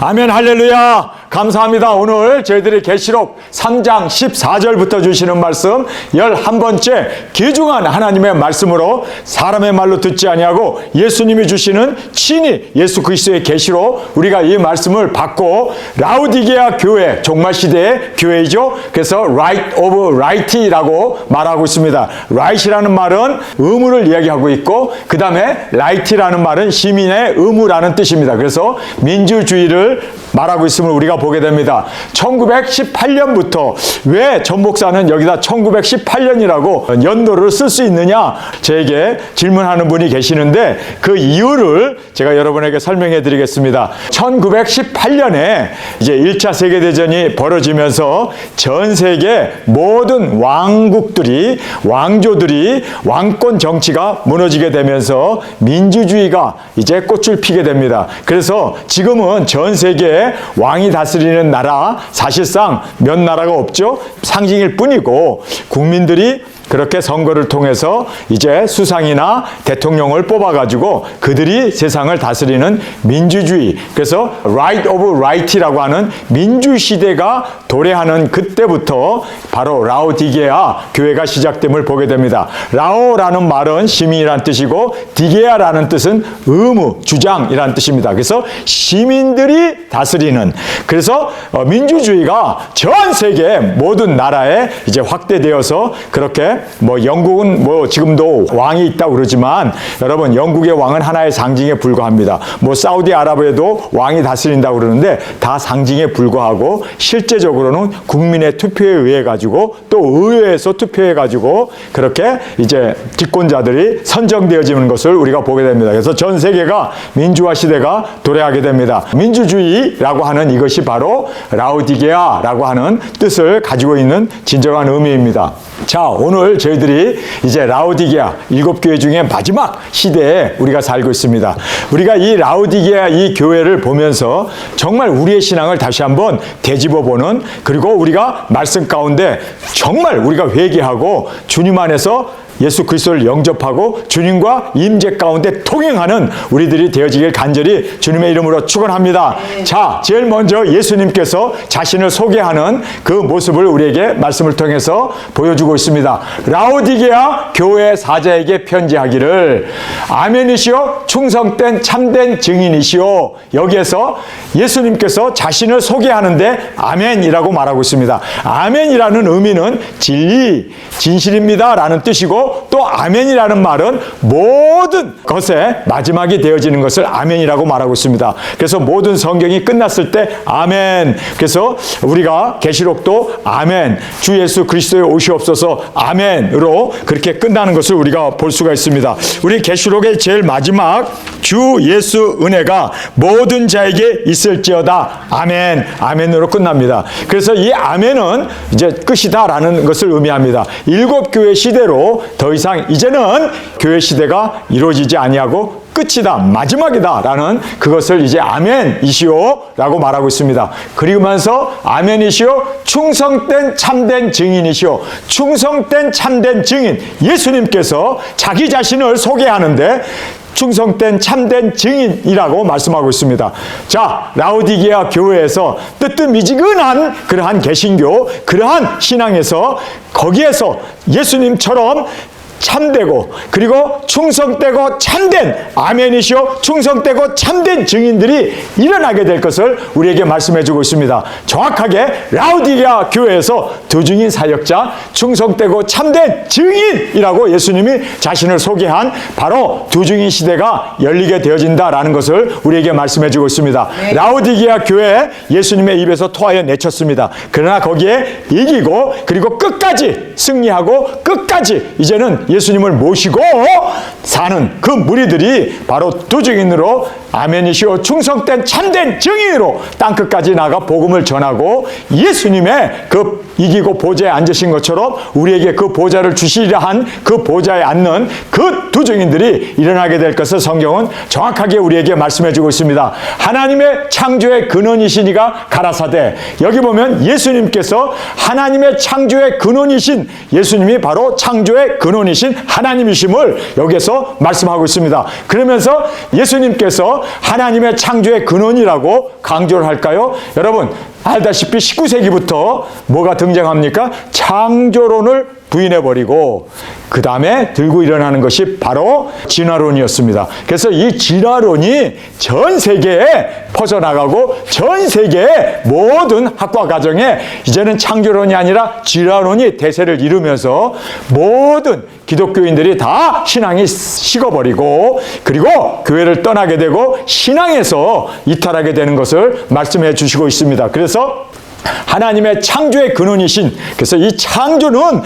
아멘. 할렐루야. 감사합니다. 오늘 저희들이 계시록 3장 14절부터 주시는 말씀 11번째 귀중한 하나님의 말씀으로 사람의 말로 듣지 아니하고 예수님이 주시는 친히 예수 그리스도의 계시로 우리가 이 말씀을 받고 라우디게아 교회, 종말시대의 교회이죠. 그래서 Right of Right이라고 말하고 있습니다. Right이라는 말은 의무를 이야기하고 있고 그 다음에 Right이라는 말은 시민의 의무라는 뜻입니다. 그래서 민주주의를 말하고 있음을 우리가 보게 됩니다. 1918년부터 왜 전 목사는 여기다 1918년이라고 연도를 쓸 수 있느냐 저에게 질문하는 분이 계시는데 그 이유를 제가 여러분에게 설명해 드리겠습니다. 1918년에 이제 1차 세계대전이 벌어지면서 전 세계 모든 왕국들이 왕조들이 왕권 정치가 무너지게 되면서 민주주의가 이제 꽃을 피게 됩니다. 그래서 지금은 전 세계에 왕이 다스리는 나라 사실상 몇 나라가 없죠. 상징일 뿐이고 국민들이 그렇게 선거를 통해서 이제 수상이나 대통령을 뽑아가지고 그들이 세상을 다스리는 민주주의, 그래서 Right of Right이라고 하는 민주시대가 도래하는 그때부터 바로 라오디게아 교회가 시작됨을 보게 됩니다. 라오라는 말은 시민이란 뜻이고 디게아라는 뜻은 의무, 주장이란 뜻입니다. 그래서 시민들이 다스리는, 그래서 민주주의가 전 세계 모든 나라에 이제 확대되어서 그렇게 영국은 지금도 왕이 있다고 그러지만 여러분 영국의 왕은 하나의 상징에 불과합니다. 사우디아라비아도 왕이 다스린다고 그러는데 다 상징에 불과하고 실제적으로는 국민의 투표에 의해 가지고 또 의회에서 투표해 가지고 그렇게 이제 집권자들이 선정되어지는 것을 우리가 보게 됩니다. 그래서 전 세계가 민주화 시대가 도래하게 됩니다. 민주주의라고 하는 이것이 바로 라우디게아라고 하는 뜻을 가지고 있는 진정한 의미입니다. 자, 오늘 저희들이 이제 라우디게아 7교회 중에 마지막 시대에 우리가 살고 있습니다. 우리가 이 라우디게아 이 교회를 보면서 정말 우리의 신앙을 다시 한번 되짚어보는, 그리고 우리가 말씀 가운데 정말 우리가 회개하고 주님 안에서 예수 그리스도를 영접하고 주님과 임재 가운데 통행하는 우리들이 되어지길 간절히 주님의 이름으로 축원합니다. 자, 제일 먼저 예수님께서 자신을 소개하는 그 모습을 우리에게 말씀을 통해서 보여주고 있습니다. 라우디게아 교회 사자에게 편지하기를 아멘이시오 충성된 참된 증인이시오. 여기에서 예수님께서 자신을 소개하는데 아멘이라고 말하고 있습니다. 아멘이라는 의미는 진리, 진실입니다 라는 뜻이고, 또 아멘이라는 말은 모든 것의 마지막이 되어지는 것을 아멘이라고 말하고 있습니다. 그래서 모든 성경이 끝났을 때 아멘. 그래서 우리가 계시록도 아멘, 주 예수 그리스도의 오시옵소서 아멘으로 그렇게 끝나는 것을 우리가 볼 수가 있습니다. 우리 계시록의 제일 마지막 주 예수 은혜가 모든 자에게 있을지어다 아멘, 아멘으로 끝납니다. 그래서 이 아멘은 이제 끝이다라는 것을 의미합니다. 7교회 시대로 더 이상 이제는 교회 시대가 이루어지지 아니하고 끝이다, 마지막이다 라는 그것을 이제 아멘이시오 라고 말하고 있습니다. 그리고면서 아멘이시오 충성된 참된 증인이시오. 충성된 참된 증인, 예수님께서 자기 자신을 소개하는데 충성된 참된 증인이라고 말씀하고 있습니다. 자, 라우디게아 교회에서 뜨뜻미지근한 그러한 개신교, 그러한 신앙에서 거기에서 예수님처럼 참되고 그리고 충성되고 참된 아멘이시오 충성되고 참된 증인들이 일어나게 될 것을 우리에게 말씀해 주고 있습니다. 정확하게 라우디게아 교회에서 두 증인 사역자, 충성되고 참된 증인이라고 예수님이 자신을 소개한 바로 두 증인 시대가 열리게 되어진다라는 것을 우리에게 말씀해 주고 있습니다. 네. 라우디게아 교회 예수님의 입에서 토하여 내쳤습니다. 그러나 거기에 이기고 그리고 끝까지 승리하고 끝까지 이제는 예수님을 모시고 사는 그 무리들이 바로 두 증인으로 아멘이시오 충성된 참된 증인으로 땅끝까지 나가 복음을 전하고 예수님의 그 이기고 보좌에 앉으신 것처럼 우리에게 그 보좌를 주시리라 한 그 보좌에 앉는 그 두 증인들이 일어나게 될 것을 성경은 정확하게 우리에게 말씀해 주고 있습니다. 하나님의 창조의 근원이시니가 가라사대, 여기 보면 예수님께서 하나님의 창조의 근원이신 예수님이 바로 창조의 근원이신 하나님이심을 여기에서 말씀하고 있습니다. 그러면서 예수님께서 그래서 하나님의 창조의 근원이라고 강조를 할까요? 여러분 알다시피 19세기부터 뭐가 등장합니까? 창조론을 부인해버리고 그 다음에 들고 일어나는 것이 바로 진화론이었습니다. 그래서 이 진화론이 전 세계에 퍼져나가고 전 세계의 모든 학과 과정에 이제는 창조론이 아니라 진화론이 대세를 이루면서 모든 기독교인들이 다 신앙이 식어버리고 그리고 교회를 떠나게 되고 신앙에서 이탈하게 되는 것을 말씀해 주시고 있습니다. 그래서 하나님의 창조의 근원이신, 그래서 이 창조는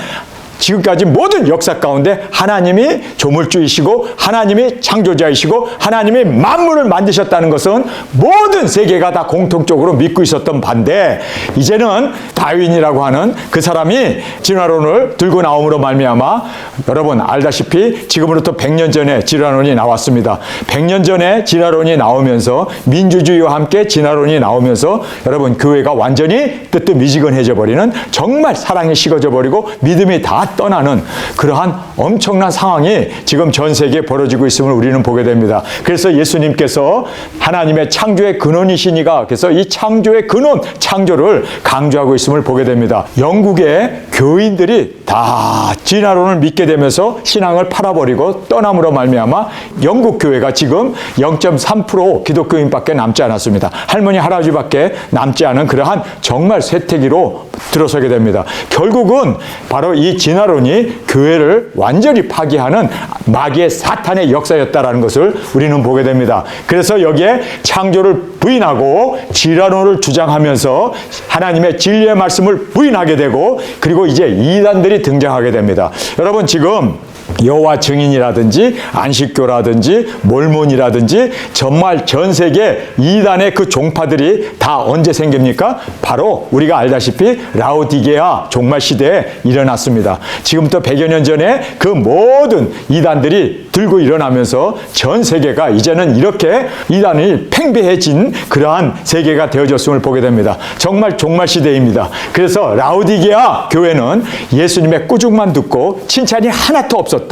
지금까지 모든 역사 가운데 하나님이 조물주이시고 하나님이 창조자이시고 하나님이 만물을 만드셨다는 것은 모든 세계가 다 공통적으로 믿고 있었던 반대, 이제는 다윈이라고 하는 그 사람이 진화론을 들고 나옴으로 말미암아 여러분 알다시피 지금으로부터 100년 전에 진화론이 나왔습니다. 100년 전에 진화론이 나오면서 민주주의와 함께 진화론이 나오면서 여러분 교회가 완전히 뜨뜻미지근해져 버리는, 정말 사랑이 식어져 버리고 믿음이 다 떠나는 그러한 엄청난 상황이 지금 전 세계에 벌어지고 있음을 우리는 보게 됩니다. 그래서 예수님께서 하나님의 창조의 근원이시니가, 그래서 이 창조의 근원, 창조를 강조하고 있음을 보게 됩니다. 영국의 교인들이 다 진화론을 믿게 되면서 신앙을 팔아버리고 떠남으로 말미암아 영국 교회가 지금 0.3% 기독교인밖에 남지 않았습니다. 할머니 할아버지밖에 남지 않은 그러한 정말 쇠퇴기로 들어서게 됩니다. 결국은 바로 이 진화론이 교회를 완전히 파괴하는 마귀의 사탄의 역사였다라는 것을 우리는 보게 됩니다. 그래서 여기에 창조를 부인하고 진화론을 주장하면서 하나님의 진리의 말씀을 부인하게 되고 그리고 이제 이단들이 등장하게 됩니다. 여러분 지금 여호와 증인이라든지 안식교라든지 몰몬이라든지 정말 전 세계 이단의 그 종파들이 다 언제 생깁니까? 바로 우리가 알다시피 라오디게아 종말 시대에 일어났습니다. 지금부터 100여 년 전에 그 모든 이단들이 들고 일어나면서 전 세계가 이제는 이렇게 이단이 팽배해진 그러한 세계가 되어졌음을 보게 됩니다. 정말 종말 시대입니다. 그래서 라오디게아 교회는 예수님의 꾸중만 듣고 칭찬이 하나도 없었던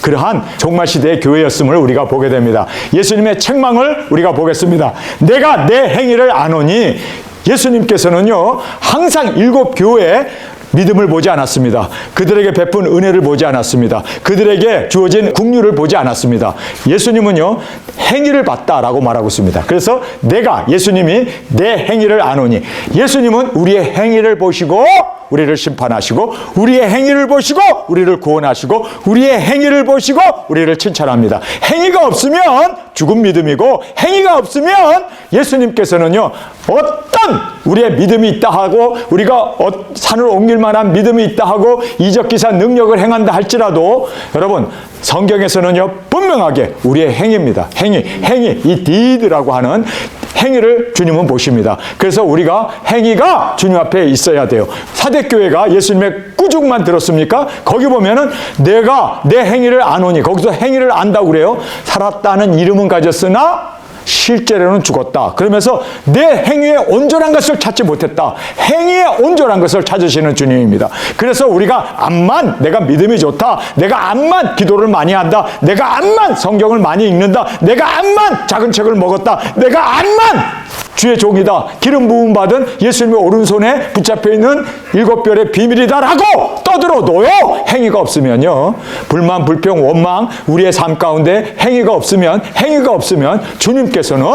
그러한 종말 시대의 교회였음을 우리가 보게 됩니다. 예수님의 책망을 우리가 보겠습니다. 내가 내 행위를 아노니, 예수님께서는요 항상 7교회 믿음을 보지 않았습니다. 그들에게 베푼 은혜를 보지 않았습니다. 그들에게 주어진 국류를 보지 않았습니다. 예수님은요 행위를 봤다라고 말하고 있습니다. 그래서 내가, 예수님이 내 행위를 아노니, 예수님은 우리의 행위를 보시고 우리를 심판하시고 우리의 행위를 보시고 우리를 구원하시고 우리의 행위를 보시고 우리를 칭찬합니다. 행위가 없으면 죽은 믿음이고 행위가 없으면 예수님께서는요 어떤 우리의 믿음이 있다 하고 우리가 산을 옮길 만한 믿음이 있다 하고 이적기사 능력을 행한다 할지라도 여러분 성경에서는요 분명하게 우리의 행위입니다. 행위 이 deed라고 하는 행위를 주님은 보십니다. 그래서 우리가 행위가 주님 앞에 있어야 돼요. 사대교회가 예수님의 꾸중만 들었습니까? 거기 보면은 내가 내 행위를 아노니, 거기서 행위를 안다고 그래요. 살았다는 이름은 가졌으나 실제로는 죽었다. 그러면서 내 행위에 온전한 것을 찾지 못했다. 행위에 온전한 것을 찾으시는 주님입니다. 그래서 우리가 암만 내가 믿음이 좋다, 내가 암만 기도를 많이 한다, 내가 암만 성경을 많이 읽는다, 내가 암만 작은 책을 먹었다, 내가 암만 주의 종이다, 기름 부음 받은 예수님의 오른손에 붙잡혀 있는 7별의 비밀이다라고 떠들어도요 행위가 없으면요, 불만 불평 원망 우리의 삶 가운데 행위가 없으면 주님께서는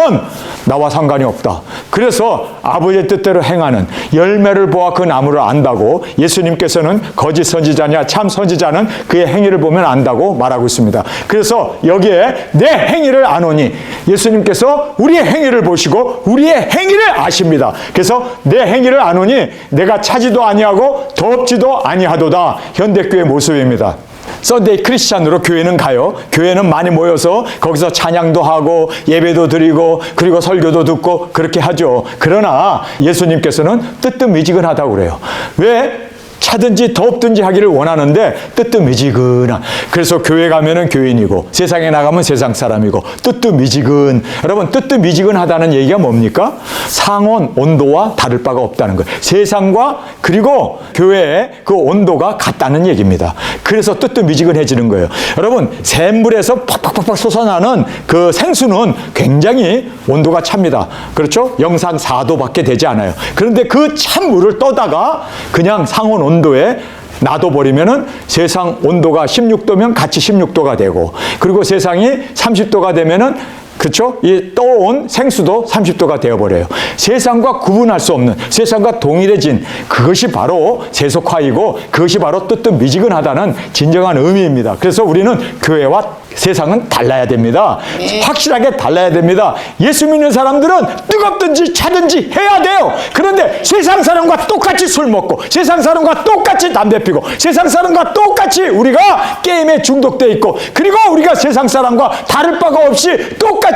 나와 상관이 없다. 그래서 아버지의 뜻대로 행하는 열매를 보아 그 나무를 안다고, 예수님께서는 거짓 선지자냐 참 선지자는 그의 행위를 보면 안다고 말하고 있습니다. 그래서 여기에 내 행위를 아노니, 예수님께서 우리의 행위를 보시고 우리의 행위를 아십니다. 그래서 내 행위를 아노니 내가 차지도 아니하고 덥지도 아니하도다. 현대교회 모습입니다. 썬데이 크리스찬으로 교회는 가요. 교회는 많이 모여서 거기서 찬양도 하고 예배도 드리고 그리고 설교도 듣고 그렇게 하죠. 그러나 예수님께서는 뜨뜻미지근하다고 그래요. 왜? 차든지 덥든지 하기를 원하는데 뜨뜻미지근한, 그래서 교회 가면은 교인이고 세상에 나가면 세상 사람이고 뜨뜻미지근. 여러분 뜨뜻미지근하다는 얘기가 뭡니까? 상온 온도와 다를 바가 없다는 거예요. 세상과 그리고 교회의 그 온도가 같다는 얘기입니다. 그래서 뜨뜻미지근해지는 거예요. 여러분, 샘물에서 팍팍팍팍 솟아나는 그 생수는 굉장히 온도가 찹니다. 그렇죠? 영상 4도밖에 되지 않아요. 그런데 그 찬물을 떠다가 그냥 상온 온도에 놔둬버리면은 세상 온도가 16도면 같이 16도가 되고, 그리고 세상이 30도가 되면은, 그렇죠? 이 떠온 생수도 30도가 되어버려요. 세상과 구분할 수 없는, 세상과 동일해진 그것이 바로 세속화이고, 그것이 바로 뜨뜻미지근하다는 진정한 의미입니다. 그래서 우리는 교회와 세상은 달라야 됩니다. 확실하게 달라야 됩니다. 예수 믿는 사람들은 뜨겁든지 차든지 해야 돼요. 그런데 세상 사람과 똑같이 술 먹고, 세상 사람과 똑같이 담배 피고, 세상 사람과 똑같이 우리가 게임에 중독돼 있고, 그리고 우리가 세상 사람과 다를 바가 없이 똑같이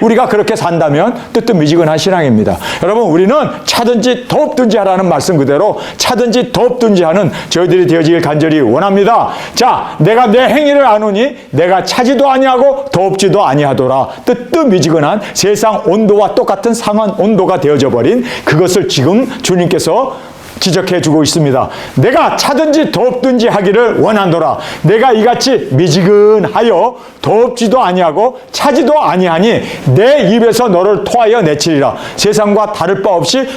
우리가 그렇게 산다면 뜨뜻미지근한 신앙입니다. 여러분, 우리는 차든지 덥든지 하라는 말씀 그대로 차든지 덥든지 하는 저희들이 되어지길 간절히 원합니다. 자, 내가 내 행위를 아노니 내가 차지도 아니하고 덥지도 아니하더라. 뜨뜻미지근한 세상 온도와 똑같은 상한 온도가 되어져 버린 그것을 지금 주님께서 지적해 주고 있습니다. 내가 차든지 덥든지 하기를 원하노라. 내가 이같이 미지근하여 덥지도 아니하고 차지도 아니하니 내 입에서 너를 토하여 내치리라. 세상과 다를 바 없이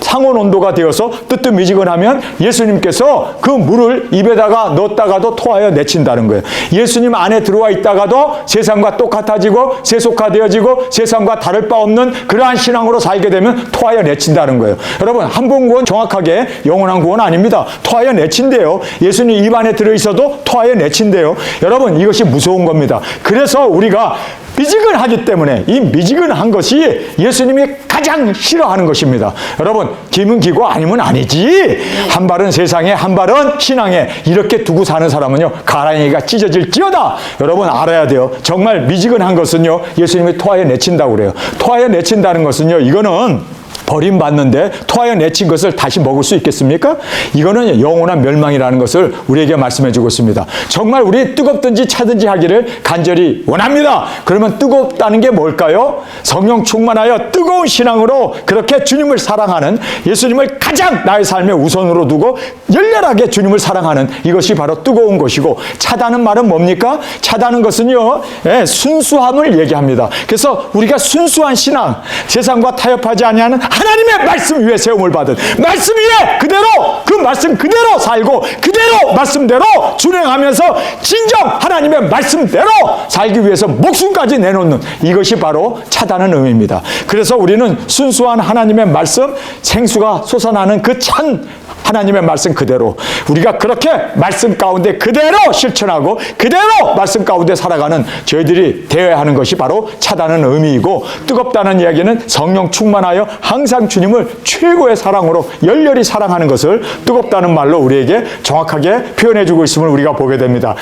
상온 온도가 되어서 뜨뜻미지근하면 예수님께서 그 물을 입에다가 넣었다가도 토하여 내친다는 거예요. 예수님 안에 들어와 있다가도 세상과 똑같아지고 세속화되어지고 세상과 다를 바 없는 그러한 신앙으로 살게 되면 토하여 내친다는 거예요. 여러분, 한 번 구원 정확하게 영원한 구원 아닙니다. 토하여 내친대요. 예수님 입 안에 들어있어도 토하여 내친대요. 여러분, 이것이 무서운 겁니다. 그래서 우리가 미지근하기 때문에 이 미지근한 것이 예수님이 가장 싫어하는 것입니다. 여러분, 기면 기고 아니면 아니지. 한 발은 세상에 한 발은 신앙에 이렇게 두고 사는 사람은요, 가랑이가 찢어질지어다. 여러분, 알아야 돼요. 정말 미지근한 것은요, 예수님이 토하여 내친다고 그래요. 토하여 내친다는 것은요, 이거는 버림받는데 토하여 내친 것을 다시 먹을 수 있겠습니까? 이거는 영원한 멸망이라는 것을 우리에게 말씀해 주고 있습니다. 정말 우리 뜨겁든지 차든지 하기를 간절히 원합니다. 그러면 뜨겁다는 게 뭘까요? 성령 충만하여 뜨거운 신앙으로 그렇게 주님을 사랑하는, 예수님을 가장 나의 삶의 우선으로 두고 열렬하게 주님을 사랑하는 이것이 바로 뜨거운 것이고, 차다는 말은 뭡니까? 차다는 것은요, 순수함을 얘기합니다. 그래서 우리가 순수한 신앙, 세상과 타협하지 아니하는 하나님의 말씀 위에 세움을 받은, 말씀 위에 그대로 그 말씀 그대로 살고 그대로 말씀대로 준행하면서 진정 하나님의 말씀대로 살기 위해서 목숨까지 내놓는 이것이 바로 차다는 의미입니다. 그래서 우리는 순수한 하나님의 말씀, 생수가 솟아나는 그 찬 하나님의 말씀 그대로 우리가 그렇게 말씀 가운데 그대로 실천하고 그대로 말씀 가운데 살아가는 저희들이 되어야 하는 것이 바로 차다는 의미이고, 뜨겁다는 이야기는 성령 충만하여 항상 주님을 최고의 사랑으로 열렬히 사랑하는 것을 뜨겁다는 말로 우리에게 정확하게 표현해주고 있음을 우리가 보게 됩니다.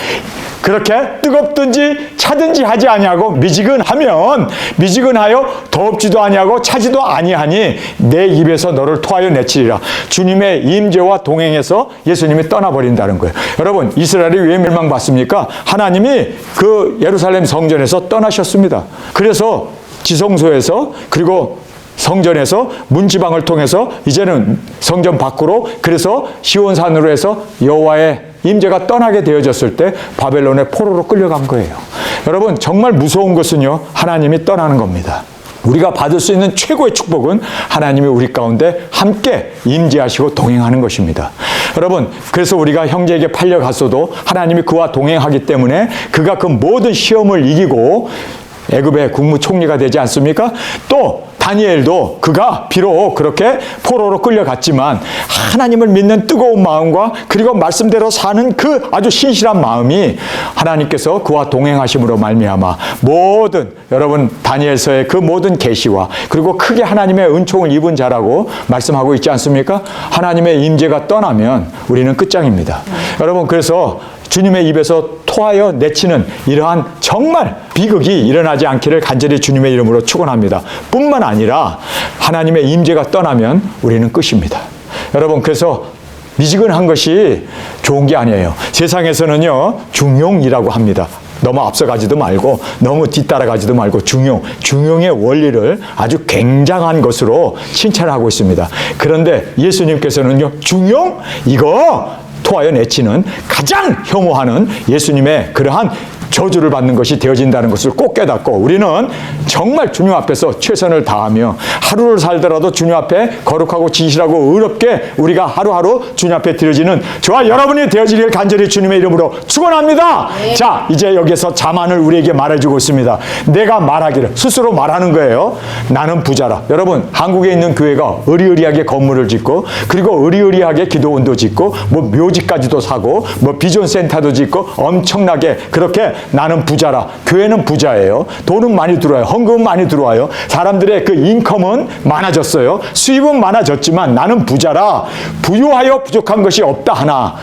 그렇게 뜨겁든지 차든지 하지 아니하고 미지근하여 덥지도 아니하고 차지도 아니하니 내 입에서 너를 토하여 내치리라. 주님의 임재와 동행해서 예수님이 떠나버린다는 거예요. 여러분, 이스라엘이 왜 멸망받습니까? 하나님이 그 예루살렘 성전에서 떠나셨습니다. 그래서 지성소에서 그리고 성전에서 문지방을 통해서 이제는 성전 밖으로, 그래서 시온산으로 해서 여호와의 임재가 떠나게 되어졌을 때 바벨론의 포로로 끌려간 거예요. 여러분, 정말 무서운 것은요, 하나님이 떠나는 겁니다. 우리가 받을 수 있는 최고의 축복은 하나님이 우리 가운데 함께 임재하시고 동행하는 것입니다. 여러분, 그래서 우리가 형제에게 팔려갔어도 하나님이 그와 동행하기 때문에 그가 그 모든 시험을 이기고 애굽의 국무총리가 되지 않습니까? 또 다니엘도 그가 비록 그렇게 포로로 끌려갔지만 하나님을 믿는 뜨거운 마음과 그리고 말씀대로 사는 그 아주 신실한 마음이 하나님께서 그와 동행하심으로 말미암아 모든, 여러분, 다니엘서의 그 모든 계시와 그리고 크게 하나님의 은총을 입은 자라고 말씀하고 있지 않습니까? 하나님의 임재가 떠나면 우리는 끝장입니다. 여러분, 그래서 주님의 입에서 토하여 내치는 이러한 정말 비극이 일어나지 않기를 간절히 주님의 이름으로 축원합니다. 뿐만 아니라 하나님의 임재가 떠나면 우리는 끝입니다. 여러분, 그래서 미지근한 것이 좋은 게 아니에요. 세상에서는요, 중용이라고 합니다. 너무 앞서가지도 말고 너무 뒤따라가지도 말고 중용의 원리를 아주 굉장한 것으로 칭찬하고 있습니다. 그런데 예수님께서는요, 중용? 이거 토하여 내치는 가장 혐오하는 예수님의 그러한 저주를 받는 것이 되어진다는 것을 꼭 깨닫고 우리는 정말 주님 앞에서 최선을 다하며 하루를 살더라도 주님 앞에 거룩하고 진실하고 의롭게 우리가 하루하루 주님 앞에 드려지는 저와 여러분이 되어지길 간절히 주님의 이름으로 축원합니다. 네. 자, 이제 여기서 자만을 우리에게 말해주고 있습니다. 내가 말하기를 스스로 말하는 거예요. 나는 부자라. 여러분, 한국에 있는 교회가 의리의리하게 건물을 짓고 그리고 의리의리하게 기도원도 짓고 뭐 묘지까지도 사고 뭐 비전센터도 짓고 엄청나게 그렇게 나는 부자라. 교회는 부자예요. 돈은 많이 들어와요. 헌금은 많이 들어와요. 사람들의 그 인컴은 많아졌어요. 수입은 많아졌지만 나는 부자라. 부유하여 부족한 것이 없다 하나.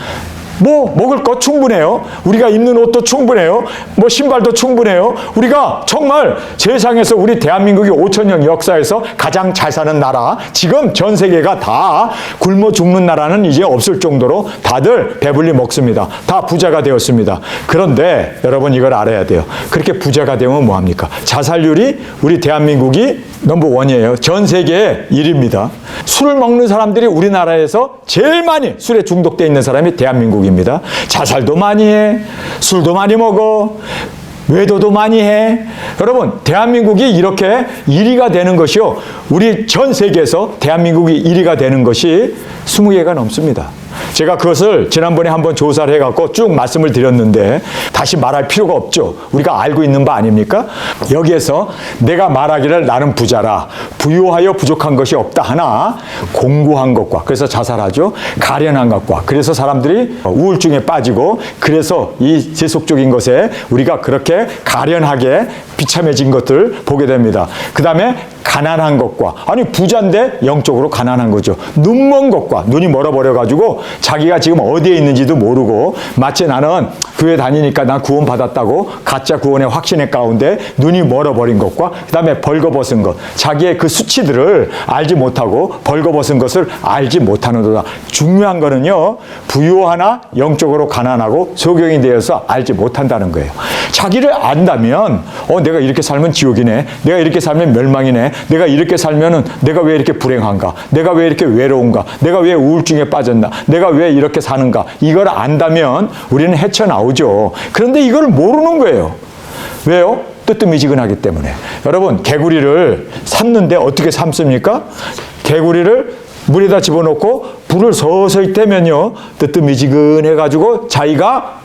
뭐 먹을 거 충분해요. 우리가 입는 옷도 충분해요. 뭐 신발도 충분해요. 우리가 정말 세상에서 우리 대한민국이 5,000년 역사에서 가장 잘 사는 나라, 지금 전 세계가 다 굶어 죽는 나라는 이제 없을 정도로 다들 배불리 먹습니다. 다 부자가 되었습니다. 그런데 여러분 이걸 알아야 돼요. 그렇게 부자가 되면 뭐합니까? 자살률이 우리 대한민국이 넘버원이에요. 전 세계의 1위입니다. 술을 먹는 사람들이 우리나라에서 제일 많이 술에 중독되어 있는 사람이 대한민국입니다. 자살도 많이 해. 술도 많이 먹어. 외도도 많이 해. 여러분, 대한민국이 이렇게 1위가 되는 것이요. 우리 전 세계에서 대한민국이 1위가 되는 것이 20개가 넘습니다. 제가 그것을 지난번에 한번 조사를 해갖고 쭉 말씀을 드렸는데 다시 말할 필요가 없죠. 우리가 알고 있는 바 아닙니까? 여기에서 내가 말하기를 나는 부자라. 부유하여 부족한 것이 없다 하나 공고한 것과 그래서 자살하죠. 가련한 것과 그래서 사람들이 우울증에 빠지고 그래서 이 세속적인 것에 우리가 그렇게 가련하게 비참해진 것들 보게 됩니다. 그 다음에 가난한 것과 아니 부자인데 영적으로 가난한 거죠. 눈먼 것과 눈이 멀어버려가지고 자기가 지금 어디에 있는지도 모르고 마치 나는 교회 다니니까 난 구원 받았다고 가짜 구원의 확신의 가운데 눈이 멀어버린 것과 그 다음에 벌거벗은 것 자기의 그 수치들을 알지 못하고 벌거벗은 것을 알지 못하는도다. 중요한 거는요 부유하나 영적으로 가난하고 소경이 되어서 알지 못한다는 거예요. 자기를 안다면 내가 이렇게 살면 지옥이네. 내가 이렇게 살면 멸망이네. 내가 이렇게 살면은 내가 왜 이렇게 불행한가? 내가 왜 이렇게 외로운가? 내가 왜 우울증에 빠졌나? 내가 왜 이렇게 사는가? 이걸 안다면 우리는 헤쳐나오죠. 그런데 이걸 모르는 거예요. 왜요? 뜨뜻미지근하기 때문에. 여러분, 개구리를 삶는데 어떻게 삶습니까? 개구리를 물에다 집어넣고 불을 서서히 떼면요 뜨뜻미지근해가지고 자기가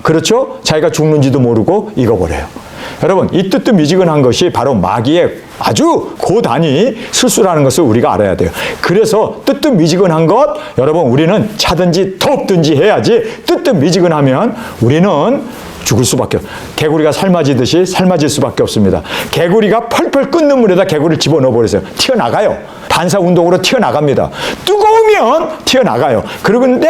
죽는지도 모르고 익어버려요. 여러분, 이 뜨뜻미지근한 것이 바로 마귀의 아주 고단위 실수라는 것을 우리가 알아야 돼요. 그래서 뜨뜻미지근한 것 여러분 우리는 차든지 터엎든지 해야지 뜨뜻미지근하면 우리는 죽을 수밖에 없어요. 개구리가 삶아지듯이 삶아질 수밖에 없습니다. 개구리가 펄펄 끓는 물에다 개구리를 집어넣어 버리세요. 튀어나가요. 반사운동으로 튀어나갑니다. 뜨거우면 튀어나가요. 그런데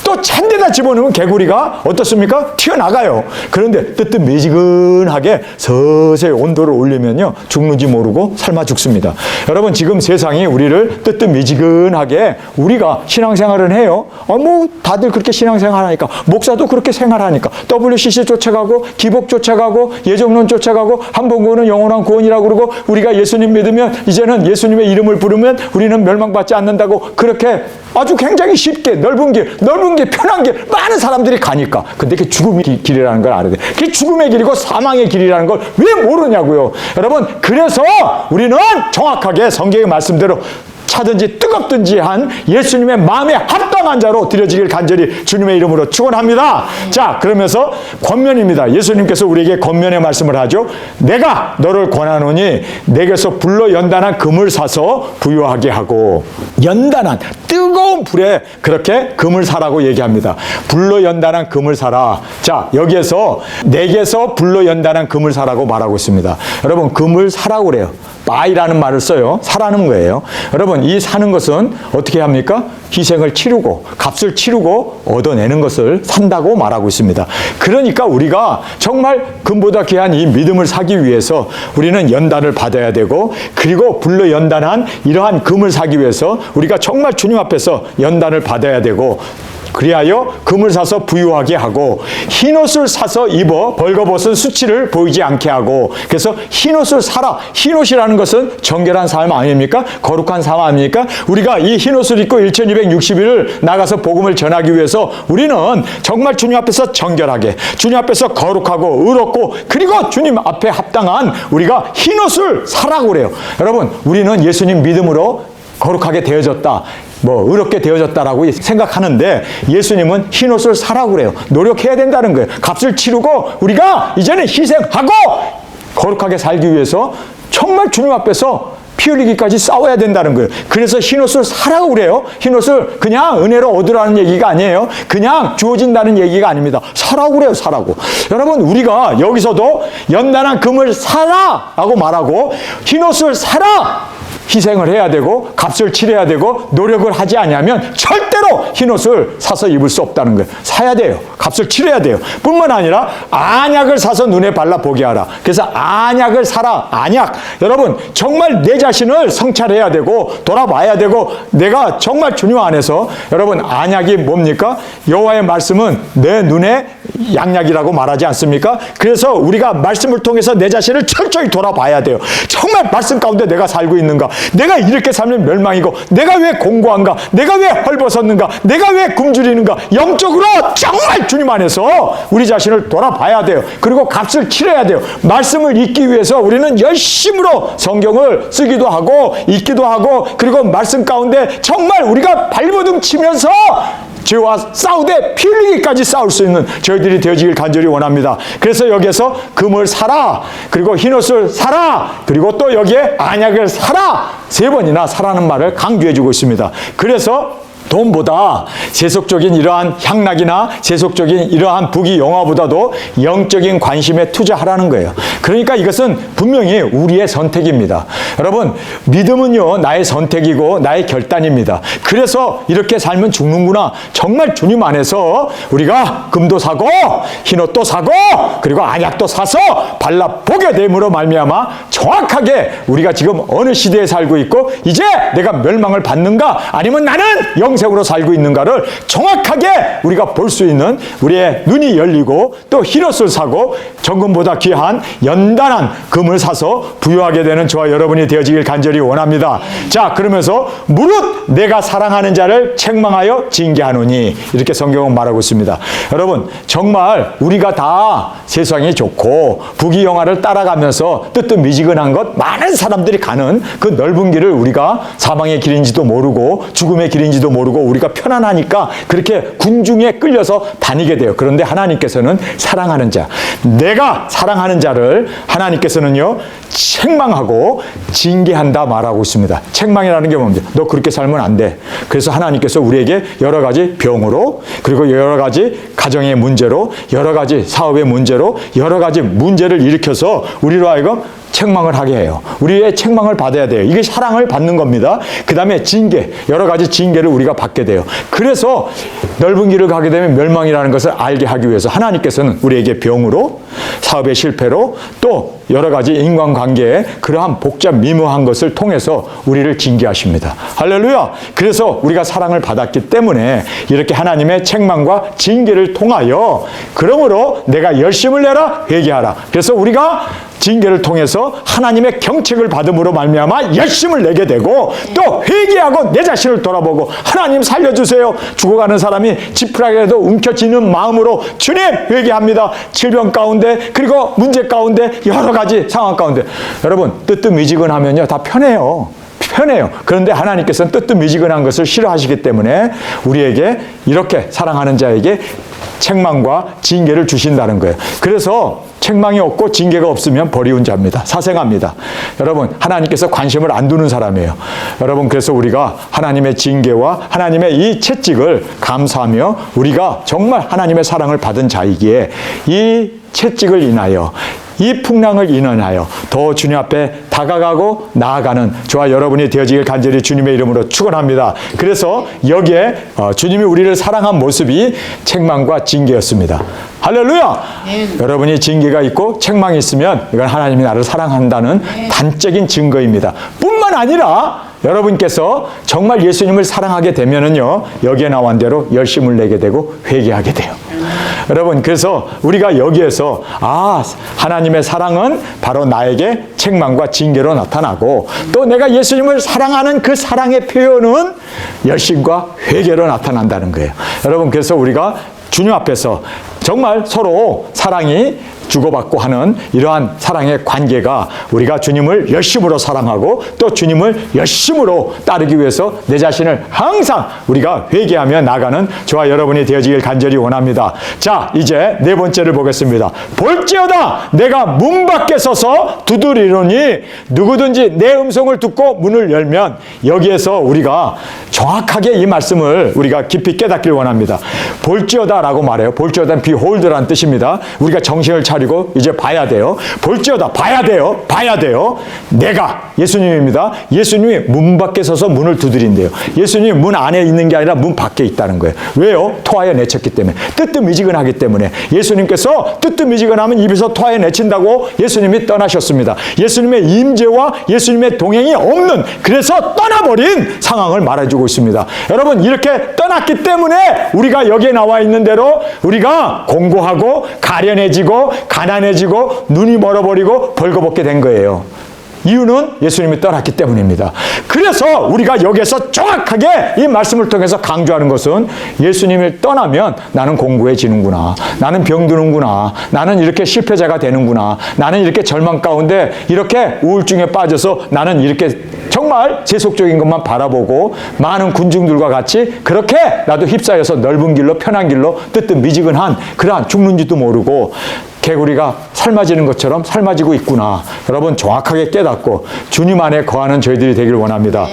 또 찬 데다 집어넣으면 개구리가 어떻습니까? 튀어나가요. 그런데 뜨뜻미지근하게 서서히 온도를 올리면요 죽는지 모르고 삶아 죽습니다. 여러분, 지금 세상이 우리를 뜨뜻미지근하게 우리가 신앙생활을 해요. 뭐 다들 그렇게 신앙생활 하니까 목사도 그렇게 생활하니까 WCC 쫓아가고 기복 쫓아가고 예정론 쫓아가고 한번 구원은 영원한 구원이라고 그러고 우리가 예수님 믿으면 이제는 예수님의 이름을 부르면 우리는 멸망받지 않는다고 그렇게 아주 굉장히 쉽게 넓은 길 편한 길 많은 사람들이 가니까. 근데 그게 죽음의 길이라는 걸 알아야 돼. 그게 죽음의 길이고 사망의 길이라는 걸 왜 모르냐고요. 여러분, 그래서 우리는 정확하게 성경의 말씀대로 차든지 뜨겁든지 한 예수님의 마음에 합당한 자로 드려지길 간절히 주님의 이름으로 축원합니다. 자, 그러면서 권면입니다. 예수님께서 우리에게 권면의 말씀을 하죠. 내가 너를 권하노니 내게서 불로 연단한 금을 사서 부유하게 하고. 연단한 뜨거운 불에 그렇게 금을 사라고 얘기합니다. 불로 연단한 금을 사라. 자, 여기에서 내게서 불로 연단한 금을 사라고 말하고 있습니다. 여러분, 금을 사라고 그래요. buy라는 말을 써요. 사라는 거예요. 여러분, 이 사는 것은 어떻게 합니까? 희생을 치르고 값을 치르고 얻어내는 것을 산다고 말하고 있습니다. 그러니까 우리가 정말 금보다 귀한 이 믿음을 사기 위해서 우리는 연단을 받아야 되고 그리고 불로 연단한 이러한 금을 사기 위해서 우리가 정말 주님 앞에서 연단을 받아야 되고 그리하여 금을 사서 부유하게 하고 흰옷을 사서 입어 벌거벗은 수치를 보이지 않게 하고. 그래서 흰옷을 사라. 흰옷이라는 것은 정결한 삶 아닙니까? 거룩한 삶 아닙니까? 우리가 이 흰옷을 입고 1260일을 나가서 복음을 전하기 위해서 우리는 정말 주님 앞에서 정결하게, 주님 앞에서 거룩하고 의롭고, 그리고 주님 앞에 합당한 우리가 흰옷을 사라고 그래요. 여러분, 우리는 예수님 믿음으로 거룩하게 되어졌다, 의롭게 되어졌다라고 생각하는데, 예수님은 흰옷을 사라고 그래요. 노력해야 된다는 거예요. 값을 치르고 우리가 이제는 희생하고 거룩하게 살기 위해서 정말 주님 앞에서 피 흘리기까지 싸워야 된다는 거예요. 그래서 흰옷을 사라고 그래요. 흰옷을 그냥 은혜로 얻으라는 얘기가 아니에요. 그냥 주어진다는 얘기가 아닙니다. 사라고 그래요. 사라고. 여러분, 우리가 여기서도 연단한 금을 사라라고 말하고 흰옷을 사라, 희생을 해야 되고 값을 치러야 되고 노력을 하지 않으면 절대로 흰옷을 사서 입을 수 없다는 거예요. 사야 돼요. 값을 치러야 돼요. 뿐만 아니라 안약을 사서 눈에 발라 보게 하라. 그래서 안약을 사라. 안약. 여러분, 정말 내 자신을 성찰해야 되고 돌아봐야 되고, 내가 정말 주님 안에서, 여러분, 안약이 뭡니까? 여호와의 말씀은 내 눈에 양약이라고 말하지 않습니까? 그래서 우리가 말씀을 통해서 내 자신을 철저히 돌아봐야 돼요. 정말 말씀 가운데 내가 살고 있는가? 내가 이렇게 살면 멸망이고, 내가 왜 공고한가? 내가 왜 헐벗었는가? 내가 왜 굶주리는가? 영적으로 정말 주님 안에서 우리 자신을 돌아봐야 돼요. 그리고 값을 치러야 돼요. 말씀을 읽기 위해서 우리는 열심으로 성경을 쓰기도 하고 읽기도 하고, 그리고 말씀 가운데 정말 우리가 발버둥 치면서 죄와 싸우되 피 흘리기까지 싸울 수 있는 저희들이 되어지길 간절히 원합니다. 그래서 여기에서 금을 사라, 그리고 흰옷을 사라, 그리고 또 여기에 안약을 사라, 3번이나 사라는 말을 강조해주고 있습니다. 그래서 돈보다 세속적인 이러한 향락이나 세속적인 이러한 부귀 영화보다도 영적인 관심에 투자하라는 거예요. 그러니까 이것은 분명히 우리의 선택입니다. 여러분, 믿음은요, 나의 선택이고 나의 결단입니다. 그래서 이렇게 살면 죽는구나. 정말 주님 안에서 우리가 금도 사고 흰옷도 사고 그리고 안약도 사서 발라보게 됨으로 말미암아 정확하게 우리가 지금 어느 시대에 살고 있고 이제 내가 멸망을 받는가 아니면 나는 영생으로 살고 있는가를 정확하게 우리가 볼 수 있는 우리의 눈이 열리고, 또 흰옷을 사고 정금보다 귀한 연단한 금을 사서 부유하게 되는 저와 여러분이 되어지길 간절히 원합니다. 자, 그러면서 무릇 내가 사랑하는 자를 책망하여 징계하노니, 이렇게 성경은 말하고 있습니다. 여러분, 정말 우리가 다 세상이 좋고 부귀영화를 따라가면서 뜨뜻미지근한 것, 많은 사람들이 가는 그 넓은 길을 우리가 사망의 길인지도 모르고 죽음의 길인지도 모르고 우리가 편안하니까 그렇게 군중에 끌려서 다니게 돼요. 그런데 하나님께서는 사랑하는 자, 내가 사랑하는 자를 하나님께서는요 책망하고 징계한다 말하고 있습니다. 책망이라는 게 뭡니까? 너 그렇게 살면 안 돼. 그래서 하나님께서 우리에게 여러 가지 병으로, 그리고 여러 가지 가정의 문제로, 여러 가지 사업의 문제로, 여러 가지 문제를 일으켜서 우리로 하여금 책망을 하게 해요. 우리의 책망을 받아야 돼요. 이게 사랑을 받는 겁니다. 그 다음에 징계, 여러 가지 징계를 우리가 받게 돼요. 그래서 넓은 길을 가게 되면 멸망이라는 것을 알게 하기 위해서 하나님께서는 우리에게 병으로, 사업의 실패로, 또 여러 가지 인간관계에 그러한 복잡 미묘한 것을 통해서 우리를 징계하십니다. 할렐루야! 그래서 우리가 사랑을 받았기 때문에 이렇게 하나님의 책망과 징계를 통하여, 그러므로 내가 열심을 내라, 회개하라. 그래서 우리가 징계를 통해서 하나님의 경책을 받음으로 말미암아 열심을 내게 되고, 또 회개하고 내 자신을 돌아보고 하나님 살려주세요. 죽어가는 사람이 지푸라기라도 움켜쥐는 마음으로 주님 회개합니다. 질병 가운데, 그리고 문제 가운데, 여러 가지 상황 가운데. 여러분, 뜨뜻미지근하면요 다 편해요. 그런데 하나님께서는 뜨뜻미지근한 것을 싫어하시기 때문에 우리에게 이렇게 사랑하는 자에게 책망과 징계를 주신다는 거예요. 그래서 책망이 없고 징계가 없으면 버리운 자입니다. 사생합니다. 여러분, 하나님께서 관심을 안 두는 사람이에요. 여러분, 그래서 우리가 하나님의 징계와 하나님의 이 채찍을 감사하며 우리가 정말 하나님의 사랑을 받은 자이기에 이 채찍을 인하여, 이 풍랑을 인하여 더 주님 앞에 다가가고 나아가는 저와 여러분이 되어지길 간절히 주님의 이름으로 축원합니다. 그래서 여기에 주님이 우리를 사랑한 모습이 책망과 징계였습니다. 할렐루야! 여러분이 징계가 있고 책망이 있으면 이건 하나님이 나를 사랑한다는 단적인 증거입니다. 뿐만 아니라 여러분께서 정말 예수님을 사랑하게 되면은요, 여기에 나온 대로 열심을 내게 되고 회개하게 돼요. 여러분, 그래서 우리가 여기에서 하나님의 사랑은 바로 나에게 책망과 징계로 나타나고, 또 내가 예수님을 사랑하는 그 사랑의 표현은 열심과 회개로 나타난다는 거예요. 여러분, 그래서 우리가 주님 앞에서 정말 서로 사랑이 주고받고 하는 이러한 사랑의 관계가, 우리가 주님을 열심으로 사랑하고 또 주님을 열심으로 따르기 위해서 내 자신을 항상 우리가 회개하며 나가는 저와 여러분이 되어지길 간절히 원합니다. 자, 이제 네 번째를 보겠습니다. 볼지어다 내가 문 밖에 서서 두드리노니 누구든지 내 음성을 듣고 문을 열면, 여기에서 우리가 정확하게 이 말씀을 우리가 깊이 깨닫길 원합니다. 볼지어다 라고 말해요. 볼지어다는 behold라는 뜻입니다. 우리가 정신을 차리고 이제 봐야 돼요. 볼지어다, 봐야 돼요. 봐야 돼요. 내가, 예수님입니다. 예수님이 문 밖에 서서 문을 두드린대요. 예수님이 문 안에 있는 게 아니라 문 밖에 있다는 거예요. 왜요? 토하여 내쳤기 때문에. 뜨뜻미지근하기 때문에. 예수님께서 뜨뜻미지근하면 입에서 토하여 내친다고 예수님이 떠나셨습니다. 예수님의 임재와 예수님의 동행이 없는, 그래서 떠나버린 상황을 말해주고 있습니다. 여러분, 이렇게 떠났기 때문에 우리가 여기에 나와 있는 대로 우리가 공고하고 가련해지고 가난해지고 눈이 멀어버리고 벌거벗게 된 거예요. 이유는 예수님이 떠났기 때문입니다. 그래서 우리가 여기에서 정확하게 이 말씀을 통해서 강조하는 것은, 예수님을 떠나면 나는 공고해지는구나, 나는 병드는구나, 나는 이렇게 실패자가 되는구나, 나는 이렇게 절망 가운데 이렇게 우울증에 빠져서 나는 이렇게 정말 세속적인 것만 바라보고 많은 군중들과 같이 그렇게 나도 휩싸여서 넓은 길로 편한 길로 뜨뜻미지근한 그러한, 죽는지도 모르고 개구리가 삶아지는 것처럼 삶아지고 있구나. 여러분, 정확하게 깨닫고 주님 안에 거하는 저희들이 되길 원합니다.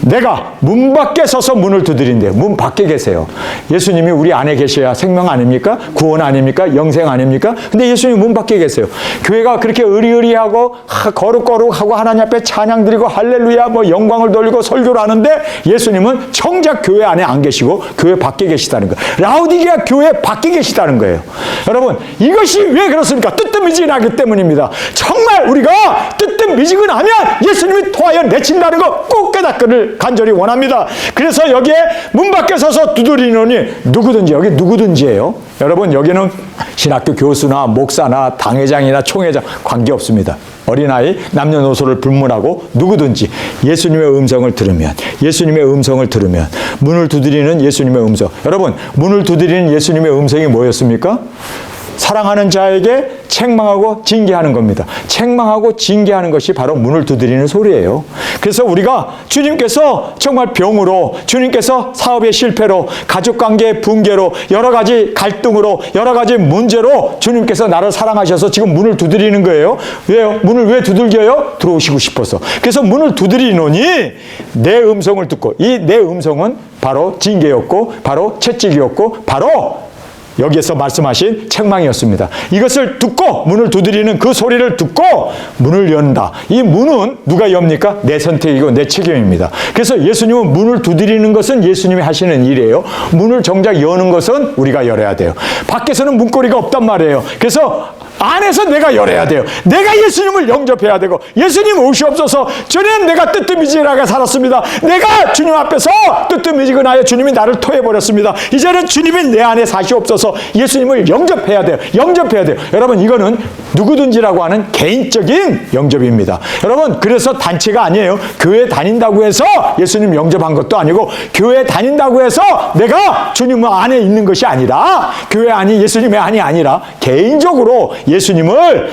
내가 문 밖에 서서 문을 두드린대요. 문 밖에 계세요. 예수님이 우리 안에 계셔야 생명 아닙니까? 구원 아닙니까? 영생 아닙니까? 근데 예수님이 문 밖에 계세요. 교회가 그렇게 의리의리하고 거룩거룩하고 하나님 앞에 찬양 드리고 할렐루야 뭐 영광을 돌리고 설교를 하는데, 예수님은 정작 교회 안에 안 계시고 교회 밖에 계시다는 거예요. 라우디게아 교회 밖에 계시다는 거예요. 여러분, 이것이 왜 그렇습니까? 뜨뜻미지근하기 때문입니다. 정말 우리가 뜨뜻미지근하면 예수님이 토하여 내친다는 거 꼭 깨닫기를 간절히 원합니다. 그래서 여기에 문 밖에 서서 두드리노니 누구든지, 여기 누구든지예요. 여러분, 여기는 신학교 교수나 목사나 당회장이나 총회장 관계없습니다. 어린아이, 남녀노소를 불문하고 누구든지 예수님의 음성을 들으면, 예수님의 음성을 들으면, 문을 두드리는 예수님의 음성. 여러분, 문을 두드리는 예수님의 음성이 뭐였습니까? 사랑하는 자에게 책망하고 징계하는 겁니다. 책망하고 징계하는 것이 바로 문을 두드리는 소리예요. 그래서 우리가 주님께서 정말 병으로, 주님께서 사업의 실패로, 가족관계의 붕괴로, 여러 가지 갈등으로, 여러 가지 문제로 주님께서 나를 사랑하셔서 지금 문을 두드리는 거예요. 왜요? 문을 왜 두들겨요? 들어오시고 싶어서. 그래서 문을 두드리노니 내 음성을 듣고, 이 내 음성은 바로 징계였고 바로 채찍이었고 바로 여기에서 말씀하신 책망이었습니다. 이것을 듣고 문을 두드리는 그 소리를 듣고 문을 연다. 이 문은 누가 엽니까? 내 선택이고 내 책임입니다. 그래서 예수님은 문을 두드리는 것은 예수님이 하시는 일이에요. 문을 정작 여는 것은 우리가 열어야 돼요. 밖에서는 문고리가 없단 말이에요. 그래서 안에서 내가 열어야 돼요. 내가 예수님을 영접해야 되고, 예수님 오시옵소서, 전에는 내가 뜨뜻미지근하게 살았습니다. 내가 주님 앞에서 뜨뜻미지근하여 주님이 나를 토해버렸습니다. 이제는 주님이 내 안에 사시옵소서, 예수님을 영접해야 돼요. 영접해야 돼요. 여러분, 이거는 누구든지라고 하는 개인적인 영접입니다. 여러분, 그래서 단체가 아니에요. 교회 다닌다고 해서 예수님 영접한 것도 아니고, 교회 다닌다고 해서 내가 주님 안에 있는 것이 아니라, 교회 안이 예수님의 안이 아니라 개인적으로 예수님을,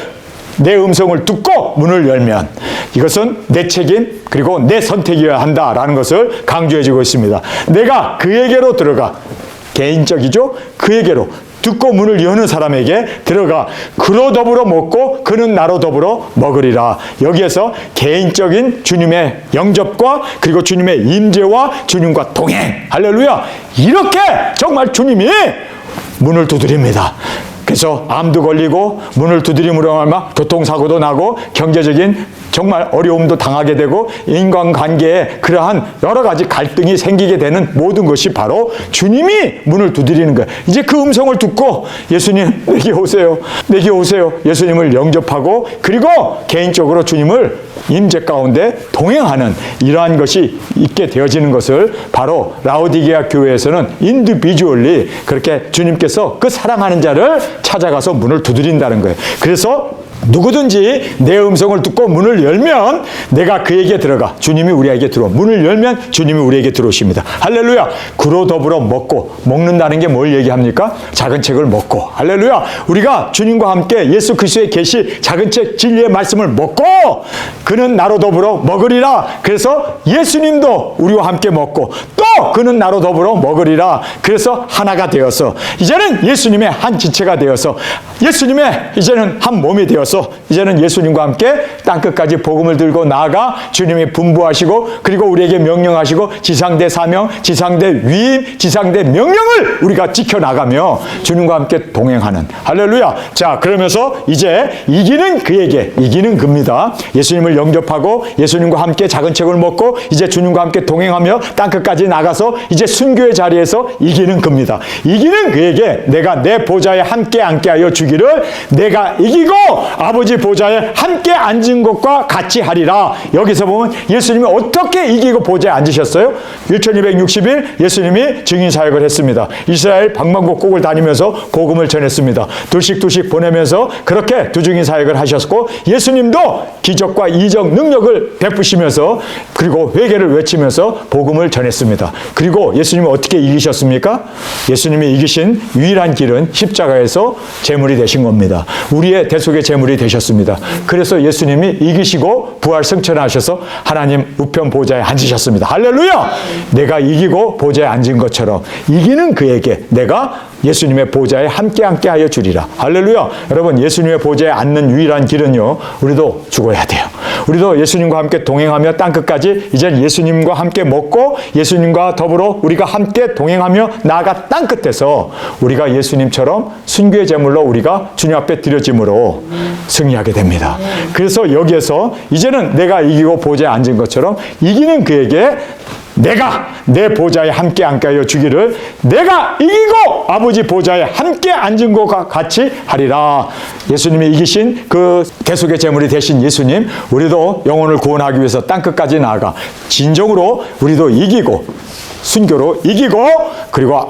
내 음성을 듣고 문을 열면 이것은 내 책임 그리고 내 선택이어야 한다라는 것을 강조해주고 있습니다. 내가 그에게로 들어가, 개인적이죠? 그에게로 듣고 문을 여는 사람에게 들어가 그로 더불어 먹고 그는 나로 더불어 먹으리라. 여기에서 개인적인 주님의 영접과 그리고 주님의 임재와 주님과 동행, 할렐루야, 이렇게 정말 주님이 문을 두드립니다. 그래서 암도 걸리고 문을 두드림으로 말미암아 교통사고도 나고 경제적인 정말 어려움도 당하게 되고 인간관계에 그러한 여러 가지 갈등이 생기게 되는 모든 것이 바로 주님이 문을 두드리는 거예요. 이제 그 음성을 듣고 예수님 내게 오세요. 내게 오세요. 예수님을 영접하고 그리고 개인적으로 주님을 임재 가운데 동행하는 이러한 것이 있게 되어지는 것을 바로 라오디게아 교회에서는 인디비주얼리 그렇게 주님께서 그 사랑하는 자를 찾아가서 문을 두드린다는 거예요. 그래서 누구든지 내 음성을 듣고 문을 열면 내가 그에게 들어가 주님이 우리에게 들어와 문을 열면 주님이 우리에게 들어오십니다. 할렐루야. 그로 더불어 먹는다는 게 뭘 얘기합니까? 작은 책을 먹고 할렐루야. 우리가 주님과 함께 예수 그리스도의 계시 작은 책 진리의 말씀을 먹고 그는 나로 더불어 먹으리라. 그래서 예수님도 우리와 함께 먹고 또 그는 나로 더불어 먹으리라. 그래서 하나가 되어서 이제는 예수님의 한 지체가 되어서 예수님의 이제는 한 몸이 되어서 이제는 예수님과 함께 땅끝까지 복음을 들고 나아가 주님이 분부하시고 그리고 우리에게 명령하시고 지상대 사명, 지상대 위임, 지상대 명령을 우리가 지켜나가며 주님과 함께 동행하는 할렐루야. 자, 그러면서 이제 이기는 그에게 이기는 그입니다. 예수님을 영접하고 예수님과 함께 작은 책을 먹고 이제 주님과 함께 동행하며 땅끝까지 나가서 이제 순교의 자리에서 이기는 그입니다. 이기는 그에게 내가 내 보좌에 함께 앉게 하여 주기를 내가 이기고 아버지 보좌에 함께 앉은 것과 같이 하리라. 여기서 보면 예수님이 어떻게 이기고 보좌에 앉으셨어요? 1260일 예수님이 증인 사역을 했습니다. 이스라엘 방방곡곡을 다니면서 복음을 전했습니다. 둘씩 보내면서 그렇게 두증인 사역을 하셨고 예수님도 기적과 이적 능력을 베푸시면서 그리고 회개를 외치면서 복음을 전했습니다. 그리고 예수님은 어떻게 이기셨습니까? 예수님이 이기신 유일한 길은 십자가에서 제물이 되신 겁니다. 우리의 대속의 제물이 되셨습니다. 그래서 예수님이 이기시고 부활 승천하셔서 하나님 우편 보좌에 앉으셨습니다. 할렐루야! 내가 이기고 보좌에 앉은 것처럼 이기는 그에게 내가 예수님의 보좌에 함께 하여 주리라. 할렐루야! 여러분, 예수님의 보좌에 앉는 유일한 길은요, 우리도 죽어야 돼요. 우리도 예수님과 함께 동행하며 땅끝까지 이제 예수님과 함께 먹고 예수님과 더불어 우리가 함께 동행하며 나아가 땅끝에서 우리가 예수님처럼 순교의 제물로 우리가 주님 앞에 드려짐으로 승리하게 됩니다. 그래서 여기에서 이제는 내가 이기고 보좌에 앉은 것처럼 이기는 그에게 내가 내 보좌에 함께 앉게 하여 주기를 내가 이기고 아버지 보좌에 함께 앉은 것과 같이 하리라. 예수님이 이기신 그 대속의 제물이 되신 예수님, 우리도 영혼을 구원하기 위해서 땅끝까지 나아가 진정으로 우리도 이기고 순교로 이기고 그리고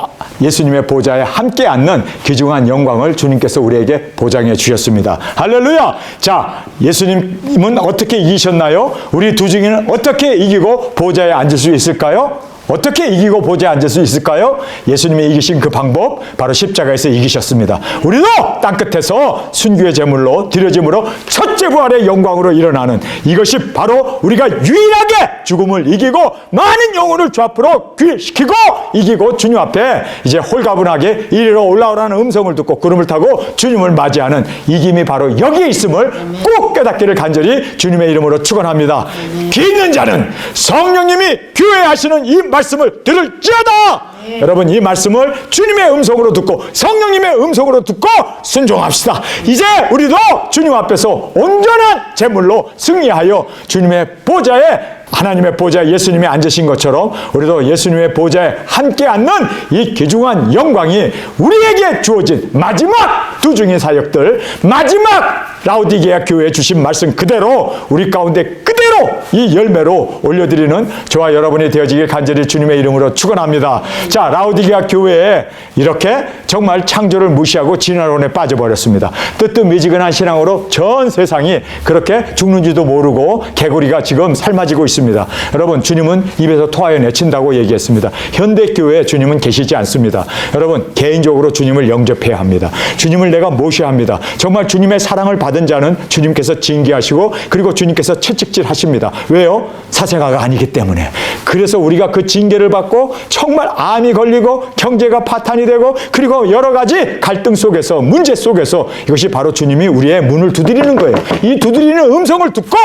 예수님의 보좌에 함께 앉는 귀중한 영광을 주님께서 우리에게 보장해 주셨습니다. 할렐루야! 자, 예수님은 어떻게 이기셨나요? 우리 두 증인은 어떻게 이기고 보좌에 앉을 수 있을까요? 어떻게 이기고 보좌에 앉을 수 있을까요? 예수님이 이기신 그 방법 바로 십자가에서 이기셨습니다. 우리도 땅끝에서 순교의 제물로 드려짐으로 첫째 부활의 영광으로 일어나는 이것이 바로 우리가 유일하게 죽음을 이기고 많은 영혼을 주 앞으로 귀시키고 이기고 주님 앞에 이제 홀가분하게 이리로 올라오라는 음성을 듣고 구름을 타고 주님을 맞이하는 이김이 바로 여기에 있음을 꼭 깨닫기를 간절히 주님의 이름으로 축원합니다. 귀 있는 자는 성령님이 교회하시는 이 말씀을 들을지어다. 여러분, 이 말씀을 주님의 음성으로 듣고 성령님의 음성으로 듣고 순종합시다. 이제 우리도 주님 앞에서 온전한 제물로 승리하여 주님의 보좌에 하나님의 보좌에 예수님이 앉으신 것처럼 우리도 예수님의 보좌에 함께 앉는 이 귀중한 영광이 우리에게 주어진 마지막 두 증인 사역들, 마지막 라오디게아 교회에 주신 말씀 그대로 우리 가운데 그대로 이 열매로 올려드리는 저와 여러분이 되어지길 간절히 주님의 이름으로 축원합니다. 자, 라오디게아 교회에 이렇게 정말 창조를 무시하고 진화론에 빠져버렸습니다. 뜨뜻미지근한 신앙으로 전 세상이 그렇게 죽는지도 모르고 개구리가 지금 삶아지고 있습니다. 여러분, 주님은 입에서 토하여 내친다고 얘기했습니다. 현대교회에 주님은 계시지 않습니다. 여러분, 개인적으로 주님을 영접해야 합니다. 주님을 내가 모셔야 합니다. 정말 주님의 사랑을 받은 자는 주님께서 징계하시고 그리고 주님께서 채찍질 하시고 것입니다. 왜요? 사생아가 아니기 때문에. 그래서 우리가 그 징계를 받고 정말 암이 걸리고 경제가 파탄이 되고 그리고 여러 가지 갈등 속에서 문제 속에서 이것이 바로 주님이 우리의 문을 두드리는 거예요. 이 두드리는 음성을 듣고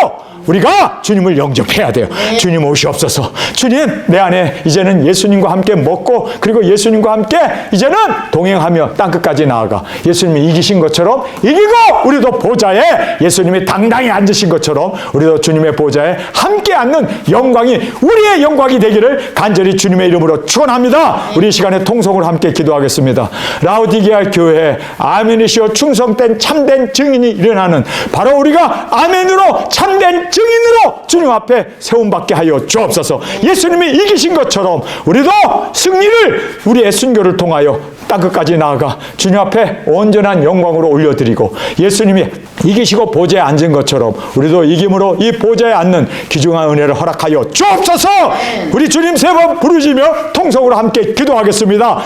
우리가 주님을 영접해야 돼요. 주님 오시옵소서. 주님, 내 안에 이제는 예수님과 함께 먹고 그리고 예수님과 함께 이제는 동행하며 땅끝까지 나아가 예수님이 이기신 것처럼 이기고 우리도 보좌에 예수님이 당당히 앉으신 것처럼 우리도 주님의 보좌에 함께 앉는 영광이 우리의 영광이 되기를 간절히 주님의 이름으로 축원합니다. 우리 이 시간에 통성으로 함께 기도하겠습니다. 라오디게아 교회에 아멘이시여 충성된 참된 증인이 일어나는 바로 우리가 아멘으로 참된 증인으로 주님 앞에 세움받게 하여 주옵소서. 예수님이 이기신 것처럼 우리도 승리를 우리의 순교를 통하여 땅끝까지 나아가 주님 앞에 온전한 영광으로 올려드리고 예수님이 이기시고 보좌에 앉은 것처럼 우리도 이김으로 이 보좌에 앉는 귀중한 은혜를 허락하여 주옵소서. 우리 주님 세 번 부르시며 통성으로 함께 기도하겠습니다.